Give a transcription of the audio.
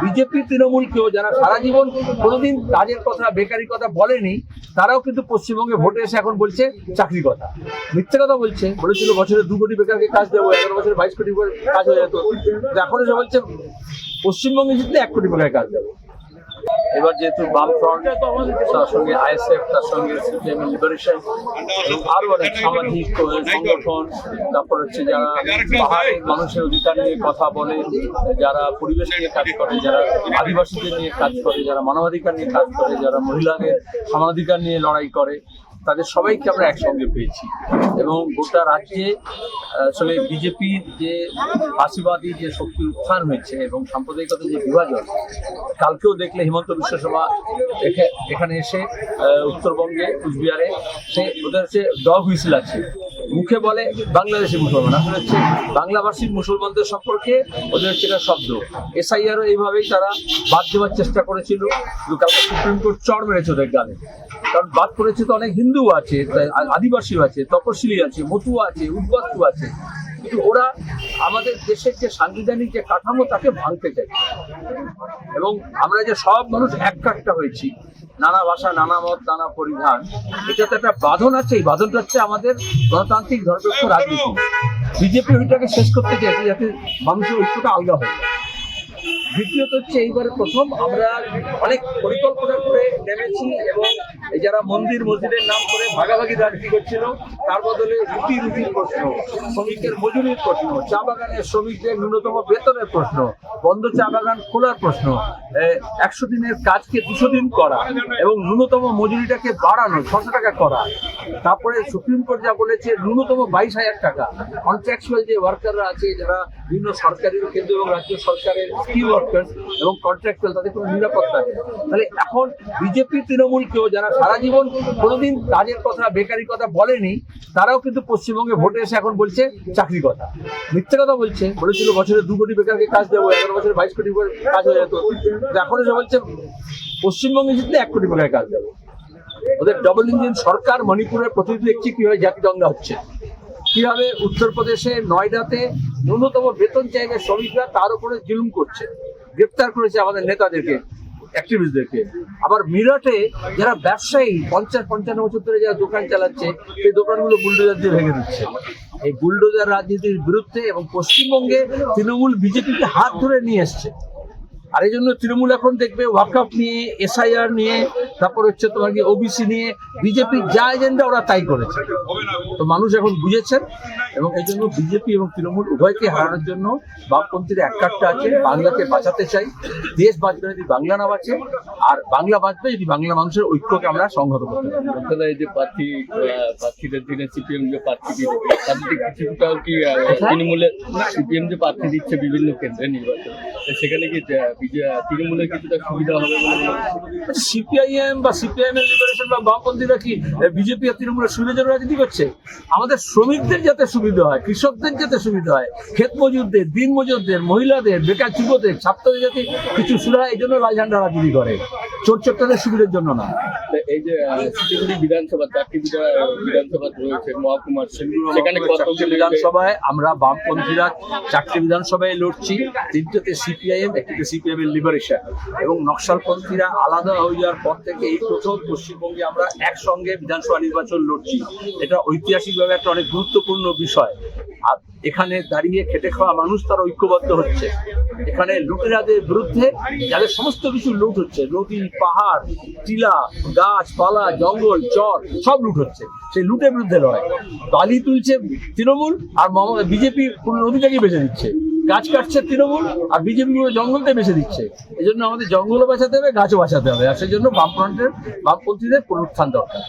BJP তৃণমূলকেও যারা সারা জীবন কোনোদিন কাজের কথা বেকারির কথা বলেনি, তারাও কিন্তু পশ্চিমবঙ্গে ভোটে এসে এখন বলছে চাকরি কথা। মিথ্যে কথা বলছে। বলেছিল বছরে 2 কোটি বেকারকে কাজ দেবো, 11 বছরে 22 কোটি কাজ হয়ে যেত। এখন এসে বলছে পশ্চিমবঙ্গে জিতলে 1 কোটি বেকার কাজ দেবো। এবার যেহেতু বামফ্রন্ট, তার সঙ্গে আইএসএফ, তার সঙ্গে সিপিএম লিবারেশন এবং আরো অনেক সামাজিক সংগঠন, তারপর হচ্ছে যারা পাহাড়ের মানুষের অধিকার নিয়ে কথা বলে, যারা পরিবেশ নিয়ে কাজ করে, যারা আদিবাসীদের নিয়ে কাজ করে, যারা মানবাধিকার নিয়ে কাজ করে, যারা মহিলাদের সমানাধিকার নিয়ে লড়াই করে, তাদের সবাইকে আমরা একসঙ্গে পেয়েছি। এবং গোটা রাজ্যে আসলে বিজেপির যে ফাঁসিবাদী যে শক্তি উত্থান হয়েছে এবং সাম্প্রদায়িকতা যে বিভাজন, কালকেও দেখলে হিমন্ত বিশ্ব শর্মা এখানে এসে উত্তরবঙ্গে কুচবিহারে ওদের হচ্ছে ডগ হুইসেল আছে, মুখে বলে বাংলাদেশি মুসলমান, আসলে হচ্ছে বাংলাভাষীর মুসলমানদের সম্পর্কে ওদের হচ্ছে এটা শব্দ। এসআইআরও এইভাবেই তারা বাদ দেওয়ার চেষ্টা করেছিল, কালকে সুপ্রিম কোর্ট চড় মেরেছে ওদের গানে। কারণ বাদ করেছে তো অনেক হিন্দু আছে, আদিবাসীও আছে, তপশিলি আছে, মতুয়া আছে, উদ্বাস্তু আছে, কিন্তু ওরা আমাদের দেশের যে সাংবিধানিক যে কাঠামো তাকে ভাঙতে চায়। এবং আমরা যে সব মানুষ এক কাট্টা হয়েছি, নানা ভাষা, নানা মত, নানা পরিধান, এটাতে একটা বাঁধন আছে। এই বাঁধনটা হচ্ছে আমাদের গণতান্ত্রিক ধর্মনিরপেক্ষ রাজনীতি। বিজেপি ওইটাকে শেষ করতে চাইছে যাতে মানুষের ঐক্যটা আলগা হয়ে যায়। দ্বিতীয়ত হচ্ছে এইবারে প্রথম আমরা অনেক পরিকল্পনা করে নেমেছি এবং যারা মন্দির মসজিদের নাম করে ভাগাভাগি রাজনীতি করছিল, তার বদলে রুটির প্রশ্ন, শ্রমিকের মজুরির প্রশ্ন, চা বাগানের শ্রমিকদের ন্যূনতম বেতনের প্রশ্ন, বন্ধ চা বাগান খোলার প্রশ্ন, 100 দিনের কাজকে 200 দিন করা এবং ন্যূনতম মজুরিটাকে বাড়ানো 600 টাকা করা। তারপরে সুপ্রিম কোর্ট যা বলেছে ন্যূনতম 22,000 টাকা। কন্ট্রাকচুয়াল যে ওয়ার্কাররা আছে, যারা বিভিন্ন সরকারি কেন্দ্র এবং রাজ্য সরকারের স্কিল ওয়ার্কার এবং কন্ট্রাকচুয়াল, তাদের কোনো নিরাপত্তা নেই। তাহলে এখন বিজেপি তৃণমূলকেও যারা সারা জীবন কোনোদিন কাজের কথা বেকারির কথা বলেনি, তারাও কিন্তু পশ্চিমবঙ্গে ভোটে এসে এখন বলছে চাকরি কথা। মিথ্যে কথা বলছে। বলেছিল বছরে 2 কোটি বেকারকে কাজ দেবো, 11 বছরে 22 কোটি কাজ হয়ে যেত। এখন এসে বলছে পশ্চিমবঙ্গে জিতলে 1 কোটি বেকার কাজ দেবো। ওদের ডবল ইঞ্জিন সরকার। মণিপুরের প্রতিনিধি দেখছি কিভাবে জাতি দঙ্গা হচ্ছে, কিভাবে উত্তরপ্রদেশে নয়ডাতে ন্যূনতম বেতন চাইবে শ্রমিকরা, তার উপরে জুলুম করছে, গ্রেপ্তার করেছে আমাদের নেতাদেরকে, অ্যাক্টিভিস্টদেরকে। আবার মিরাটে যারা ব্যবসায়ী 50-55 বছর ধরে যারা দোকান চালাচ্ছে, সেই দোকানগুলো বুলডোজার দিয়ে ভেঙে দিচ্ছে। এই বুলডোজার রাজনীতির বিরুদ্ধে এবং পশ্চিমবঙ্গে তৃণমূল বিজেপিকে হাত ধরে নিয়ে এসছে। আর এই জন্য তৃণমূল এখন দেখবে ওয়াকআপ নিয়ে, এসআইআর নিয়ে, তারপর হচ্ছে তোমার কি ওবিসি নিয়ে, বিজেপির যা এজেন্ডা ওরা তাই করেছে। তো মানুষ এখন বুঝেছেন এবং এই জন্য বিজেপি এবং তৃণমূল উভয়কে হারানোর জন্য বামপন্থীরা এক কাট্টা আছে। বাংলাকে বাঁচাতে চাই। দেশ বাঁচবে যদি বাংলা না বাঁচে, আর বাংলা বাঁচবে যদি বাংলা মানুষের ঐক্যকে আমরা সংহত করতে পারি। এই যে প্রার্থীদের দিনে সিপিএম যে প্রার্থী দিল, তাদের কিছুটাও কি তৃণমূলের সিপিএম যে প্রার্থী দিচ্ছে বিভিন্ন কেন্দ্রে নির্বাচন, সেখানে কি তৃণমূলের কিছুটা সুবিধা হবে বলে? সিপিআইএম বা সিপিআইএম এর লিবারেশন বা বামপন্থীরা কি বিজেপি আর তৃণমূলের সুবিধার জন্য রাজনীতি করছে? আমাদের শ্রমিকদের যাতে সুবিধা হয়, কৃষকদের যাতে সুবিধা হয়, ক্ষেত মজুরদের, দিন মজুরদের, মহিলাদের, বেকার যুবদের, ছাত্রদের যাতে কিছু সুবিধা হয়, এই জন্য লাল ঝান্ডা রাজনীতি করে, চোর চোরটাদের সুবিধার জন্য না। এই যে শিলিগুড়ি বিধানসভা, 4টি বিধানসভা রয়েছে মহকুমার, সেখানে বিধানসভায় আমরা বামপন্থীরা 4টি বিধানসভায় লড়ছি, 3টিতে সিপিআইএম, 1টিতে সিপিএম এর লিবারেশন। এবং নকশালপন্থীরা আলাদা হয়ে যাওয়ার পর থেকে এই প্রথম পশ্চিমবঙ্গে আমরা একসঙ্গে বিধানসভা নির্বাচন লড়ছি। এটা ঐতিহাসিকভাবে একটা অনেক গুরুত্বপূর্ণ বিষয়। আর এখানে দাঁড়িয়ে খেটে খাওয়া মানুষ তারা ঐক্যবদ্ধ হচ্ছে। এখানে লুটেরাদের বিরুদ্ধে যাদের সমস্ত কিছু লুট হচ্ছে, নদী, পাহাড়, টিলা, গাছপালা, জঙ্গল, চর সব লুট হচ্ছে, সেই লুটের বিরুদ্ধে লড়াই। বালি তুলছে তৃণমূল আর বিজেপি পুরো নদীটাকে বেঁচে দিচ্ছে। গাছ কাটছে তৃণমূল আর বিজেপি পুরো জঙ্গলটা বেঁচে দিচ্ছে। এই জন্য আমাদের জঙ্গলও বাঁচাতে হবে, গাছও বাঁচাতে হবে। আর সেই জন্য বামপন্থীদের পুনরুত্থান দরকার।